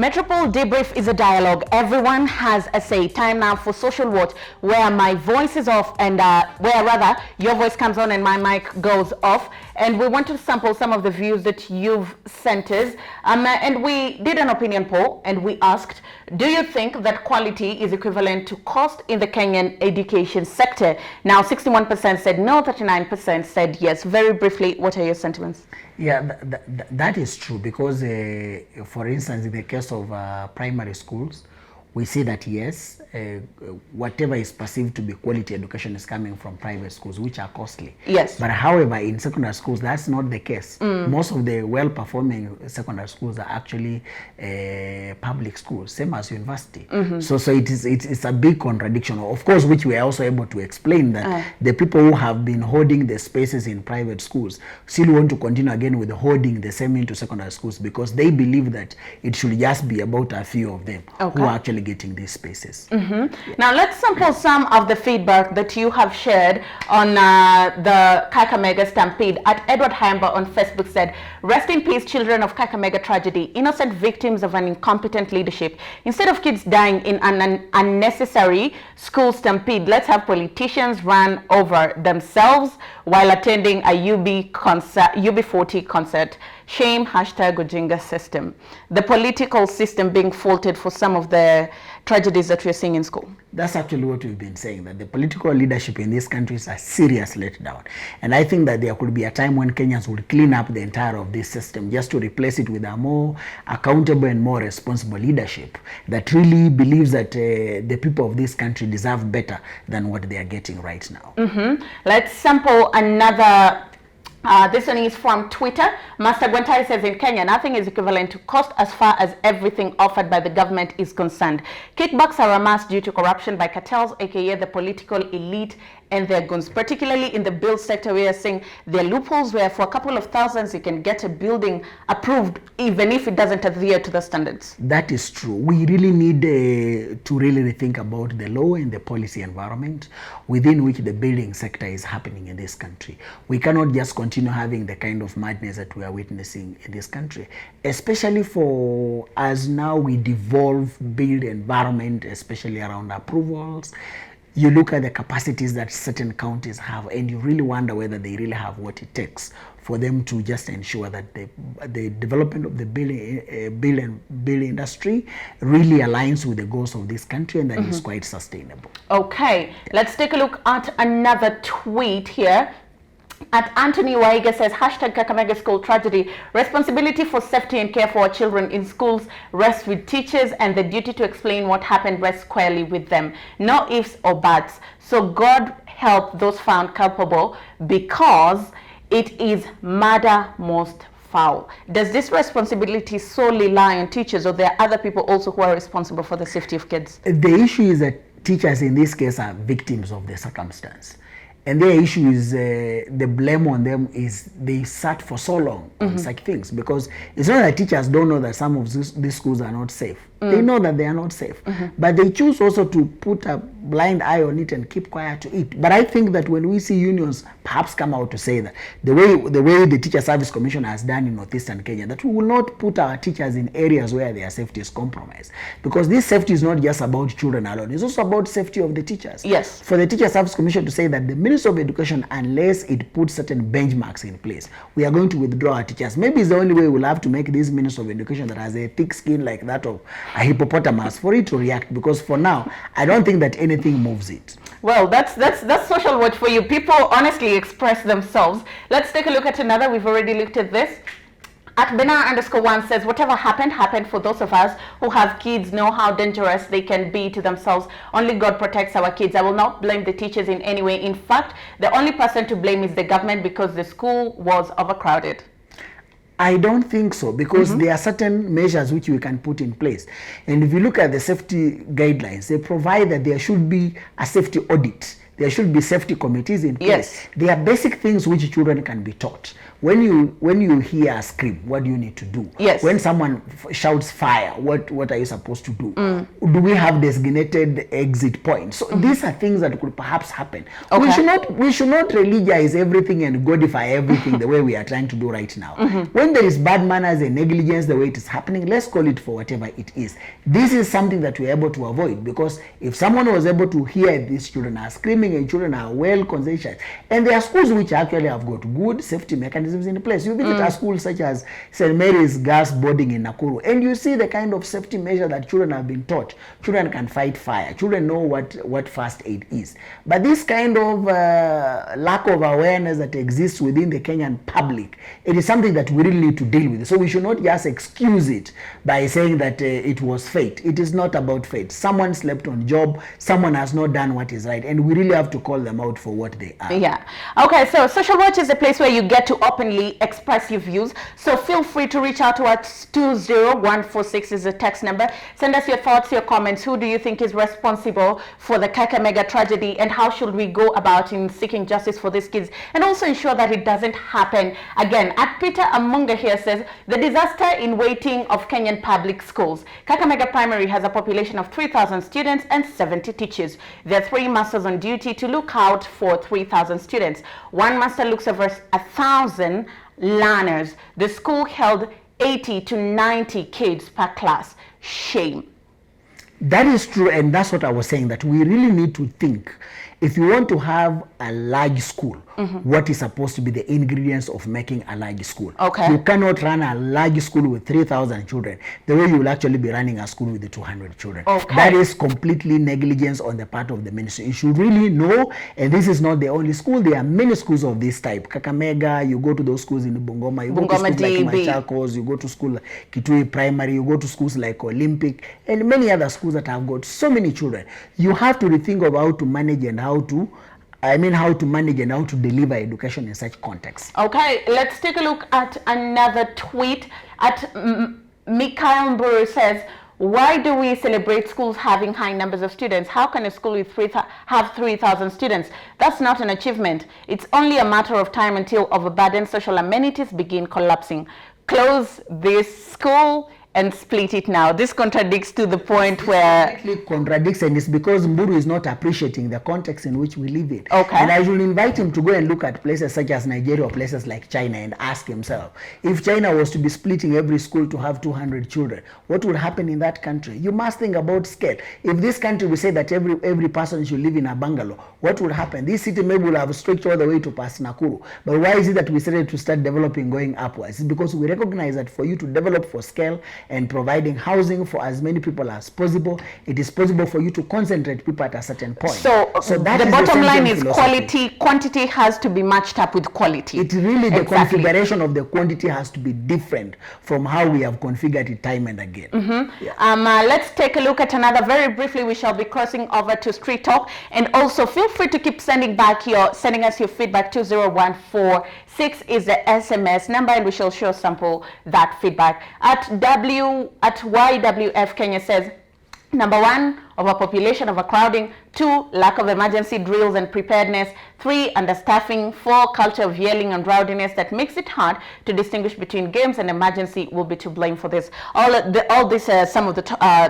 Metropole Debrief is a dialogue. Everyone has a say. Time now for Social Watch, where my voice is off and where rather your voice comes on and my mic goes off. And we want to sample some of the views that you've sent us. And we did an opinion poll and we asked, do you think that quality is equivalent to cost in the Kenyan education sector? Now, 61% said no, 39% said yes. Very briefly, what are your sentiments? Yeah, that is true because, for instance, in the case of primary schools, we see that yes, whatever is perceived to be quality education is coming from private schools, which are costly. Yes. But however, in secondary schools, that's not the case. Most of the well-performing secondary schools are actually public schools, same as university. So it's a big contradiction, of course, which we are also able to explain that the people who have been hoarding the spaces in private schools still want to continue again with hoarding the same into secondary schools because they believe that it should just be about a few of them who are actually getting these spaces. Now let's sample some of the feedback that you have shared on the Kakamega stampede. At Edward Haimba on Facebook said, rest in peace, children of Kakamega tragedy, innocent victims of an incompetent leadership. Instead of kids dying in an unnecessary school stampede, let's have politicians run over themselves while attending a UB40 concert. Shame, hashtag Ujinga system. The political system being faulted for some of the tragedies that we're seeing in school. That's actually what we've been saying, that the political leadership in these countries are serious letdown. And I think that there could be a time when Kenyans would clean up the entire of this system just to replace it with a more accountable and more responsible leadership that really believes that the people of this country deserve better than what they are getting right now. Let's sample another. This one is from Twitter. Master Gwantai says, in Kenya, nothing is equivalent to cost as far as everything offered by the government is concerned. Kickbacks are amassed due to corruption by cartels, aka the political elite and their goons. Particularly in the build sector, we are seeing there are loopholes where for a couple of thousands you can get a building approved even if it doesn't adhere to the standards. That is true. We really need to really rethink about the law and the policy environment within which the building sector is happening in this country. We cannot just continue having the kind of madness that we are witnessing in this country, especially for as now we devolve build environment, especially around approvals. You look at the capacities that certain counties have and you really wonder whether they really have what it takes for them to just ensure that the development of the building industry really aligns with the goals of this country and that is quite sustainable. Okay, let's take a look at another tweet here. At Anthony Waiga says, hashtag Kakamega school tragedy. Responsibility for safety and care for our children in schools rests with teachers and the duty to explain what happened rests squarely with them. No ifs or buts. So God help those found culpable because it is murder most foul. Does this responsibility solely lie on teachers or there are other people also who are responsible for the safety of kids? The issue is that teachers in this case are victims of the circumstance. And their issue is the blame on them is they sat for so long on such things because it's not that teachers don't know that some of these schools are not safe. They know that they are not safe, but they choose also to put a blind eye on it and keep quiet to it. But I think that when we see unions perhaps come out to say that the way the Teacher Service Commission has done in Northeastern Kenya, that we will not put our teachers in areas where their safety is compromised, because this safety is not just about children alone; it's also about safety of the teachers. Yes. For the Teacher Service Commission to say that the Ministry of Education, unless it puts certain benchmarks in place, we are going to withdraw our teachers. Maybe it's the only way we'll have to make this Ministry of Education that has a thick skin like that of a hippopotamus for it to react, because for now I don't think that anything moves it. Well, that's Social Watch for you. People honestly express themselves. Let's take a look at another. We've already looked at this. At Benar_1 says, whatever happened for those of us who have kids know how dangerous they can be to themselves. Only God protects our kids. I will not blame the teachers in any way. In fact, the only person to blame is the government because the school was overcrowded. I don't think so, because there are certain measures which we can put in place. And if you look at the safety guidelines, they provide that there should be a safety audit. There should be safety committees in place. Yes. There are basic things which children can be taught. when you hear a scream, what do you need to do? Yes. When someone shouts fire, what are you supposed to do? Do we have designated exit points? So these are things that could perhaps happen. Okay. We should not religionize everything and godify everything the way we are trying to do right now. When there is bad manners and negligence the way it is happening, let's call it for whatever it is. This is something that we're able to avoid, because if someone was able to hear these children are screaming and children are well conscientious, and there are schools which actually have got good safety mechanisms in place. You visit a school such as St. Mary's Girls Boarding in Nakuru, and you see the kind of safety measure that children have been taught. Children can fight fire. Children know what first aid is. But this kind of lack of awareness that exists within the Kenyan public, it is something that we really need to deal with. So we should not just excuse it by saying that it was fate. It is not about fate. Someone slept on job. Someone has not done what is right, and we really have to call them out for what they are. Yeah. Okay, so Social Watch is a place where you get to openly express your views. So feel free to reach out to us. 20146 is the text number. Send us your thoughts, your comments. Who do you think is responsible for the Kakamega tragedy, and how should we go about in seeking justice for these kids, and also ensure that it doesn't happen again? At Peter Amunga here says, the disaster in waiting of Kenyan public schools. Kakamega Primary has a population of 3,000 students and 70 teachers. There are 3 masters on duty to look out for 3,000 students. One master looks over 1,000 learners. The school held 80 to 90 kids per class. Shame. That is true, and that's what I was saying, that we really need to think. If you want to have a large school, what is supposed to be the ingredients of making a large school? Okay. You cannot run a large school with 3,000 children the way you will actually be running a school with the 200 children. Okay. That is completely negligence on the part of the ministry. You should really know, and this is not the only school. There are many schools of this type. Kakamega, you go to those schools in Bungoma, you go to schools like Machakos, you go to school like Kitui Primary, you go to schools like Olympic, and many other schools that have got so many children. You have to rethink of how to manage and how to manage and how to deliver education in such contexts. Okay, let's take a look at another tweet. At Mikhail Mburu says, why do we celebrate schools having high numbers of students? How can a school with have 3,000 students? That's not an achievement. It's only a matter of time until overburdened social amenities begin collapsing. Close this school and split it now. This contradicts to the point where... It contradicts, and it's because Mburu is not appreciating the context in which we live in. Okay. And I should invite him to go and look at places such as Nigeria or places like China and ask himself, if China was to be splitting every school to have 200 children, what would happen in that country? You must think about scale. If this country we say that every person should live in a bungalow, what would happen? This city maybe will have stretched all the way to past Nakuru. But why is it that we started to start developing going upwards? It's because we recognize that for you to develop for scale and providing housing for as many people as possible, it is possible for you to concentrate people at a certain point. So that the is bottom line is philosophy. quality, quantity has to be matched up with quality. It really, the Exactly. configuration of the quantity has to be different from how we have configured it time and again. Yeah. Let's take a look at another. Very briefly, we shall be crossing over to Street Talk, and also feel free to keep sending us your feedback. 20146 is the SMS number, and we shall show sample that feedback. At YWF Kenya says, number 1, overpopulation, overcrowding. 2, lack of emergency drills and preparedness. 3, understaffing. 4, culture of yelling and rowdiness that makes it hard to distinguish between games and emergency will be to blame for this. All these are some of the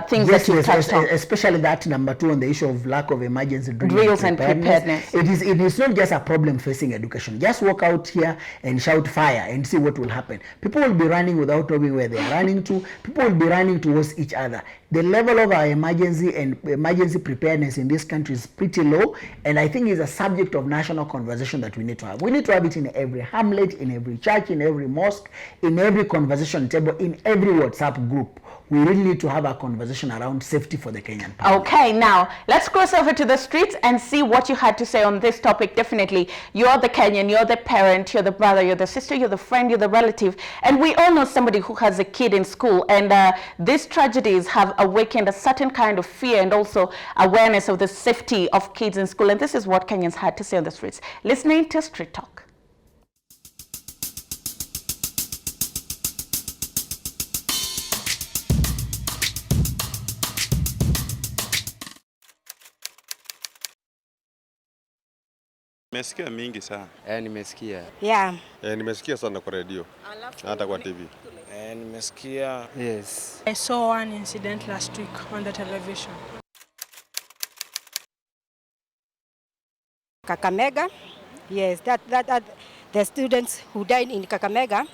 things that you touched on. Especially that number 2 on the issue of lack of emergency Drills and preparedness. It is not just a problem facing education. Just walk out here and shout fire and see what will happen. People will be running without knowing where they are running to. People will be running towards each other. The level of our emergency preparedness in this country is pretty low, and I think it's a subject of national conversation that we need to have. We need to have it in every hamlet, in every church, in every mosque, in every conversation table, in every WhatsApp group. We really need to have a conversation around safety for the Kenyan public. Okay, now let's cross over to the streets and see what you had to say on this topic. Definitely, you're the Kenyan, you're the parent, you're the brother, you're the sister, you're the friend, you're the relative, and we all know somebody who has a kid in school, and these tragedies have awakened a certain kind of fear and also awareness of the safety of kids in school, and this is what Kenyans had to say on the streets. Listening to Street Talk. Nimesikia mingi sana. Nimesikia. Yeah. Nimesikia sana kwa radio. Hata kwa TV. Nimesikia. Yes. I saw one incident last week on the television. Kakamega. Yes, that the students who died in Kakamega,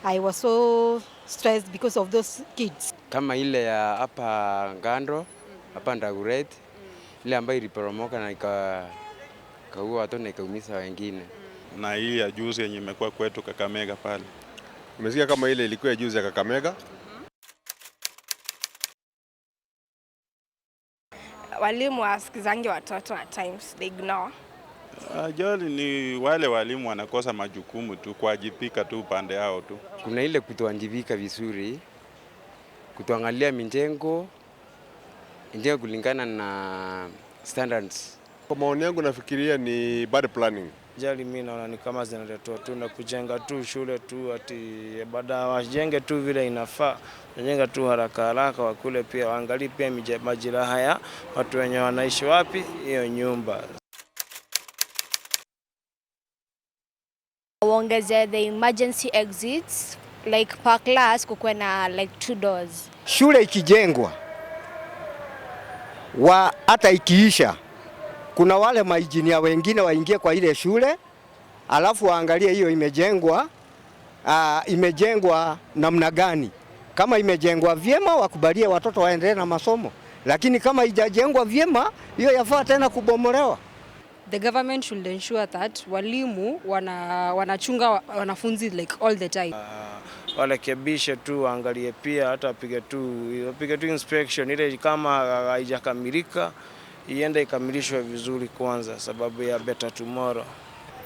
I was so stressed because of those kids. Kama ile ya hapa Ngando, hapa Ndaguret, ile ambayo iliporomoka na ikaua watu na ikaumiza wengine. Na hii ya juzi yenye imekuwa kwetu Kakamega pale. Umesikia kama ile ilikuwa ya juzi ya Kakamega? Walimu wasikizangi watoto at times, they ignore. Ajali ni wale walimu wanakosa majukumu tu, kuajibika tu upande yao tu. Kuna ile kutoanjibika vizuri, kutoangalia mijengo kulingana na standards. Kwa maoni yangu nafikiria ni bad planning. Ajali mimi naona ni kama zinaletwa tu na kujenga tu shule tu ati baada wajenge tu vile inafaa. Wajenga tu haraka haraka, wakule pia waangalie pia majira haya watu wenye wanaishi wapi hiyo nyumba. Waongeze the emergency exits like per class kukuwe na like 2 doors. Shule ikijengwa hata ikiisha, kuna wale mainjinia wengine waingie kwa ile shule alafu waangalie hiyo imejengwa namna gani. Kama imejengwa vyema wakubalie watoto waendelee na masomo, lakini kama haijajengwa vyema hiyo yafaa tena kubomolewa. The government should ensure that walimu wanachunga wanafunzi like all the time. Wale kebisha tu angalie pia hata apige tu inspection ile kama haijakamilika iende ikamilishwe vizuri kwanza sababu ya better tomorrow.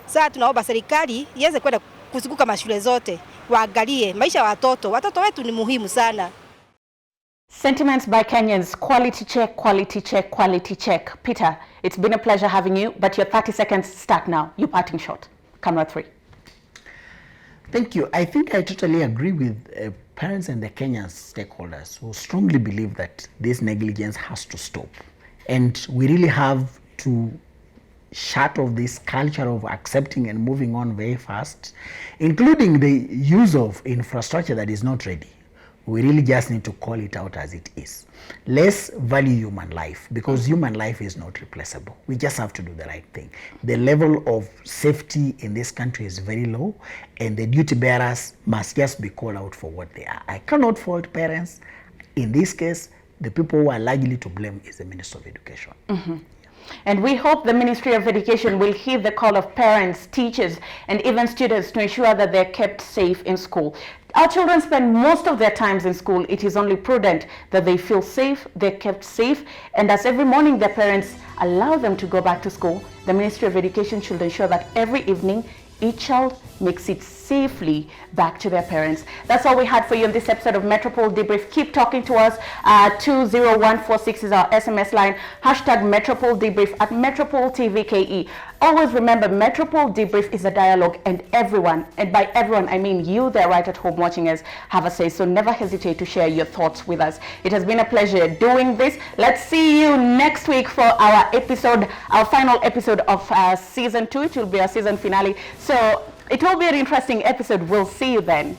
Sasa tunaomba serikali iweze kwenda kuzunguka mashule zote, waangalie maisha ya watoto. Watoto wetu ni muhimu sana. Sentiments by Kenyans, quality check, quality check, quality check. Peter, it's been a pleasure having you, but your 30 seconds start now. Your parting shot. Camera 3. Thank you. I think I totally agree with parents and the Kenyan stakeholders who strongly believe that this negligence has to stop. And we really have to shut off this culture of accepting and moving on very fast, including the use of infrastructure that is not ready. We really just need to call it out as it is. Let's value human life, because human life is not replaceable. We just have to do the right thing. The level of safety in this country is very low, and the duty bearers must just be called out for what they are. I cannot fault parents. In this case, the people who are largely to blame is the Minister of Education. And we hope the Ministry of Education will heed the call of parents, teachers, and even students to ensure that they're kept safe in school. Our children spend most of their times in school. It is only prudent that they feel safe, they're kept safe, and as every morning their parents allow them to go back to school, the Ministry of Education should ensure that every evening each child makes it safely back to their parents. That's all we had for you in this episode of Metropole Debrief. Keep talking to us. 20146 is our SMS line. # Metropole Debrief at Metropole TVKE. Always remember, Metropole Debrief is a dialogue, and everyone, and by everyone I mean you there right at home watching us, have a say. So never hesitate to share your thoughts with us. It has been a pleasure doing this. Let's see you next week for our episode, our final episode of season 2. It will be our season finale. So it will be an interesting episode. We'll see you then.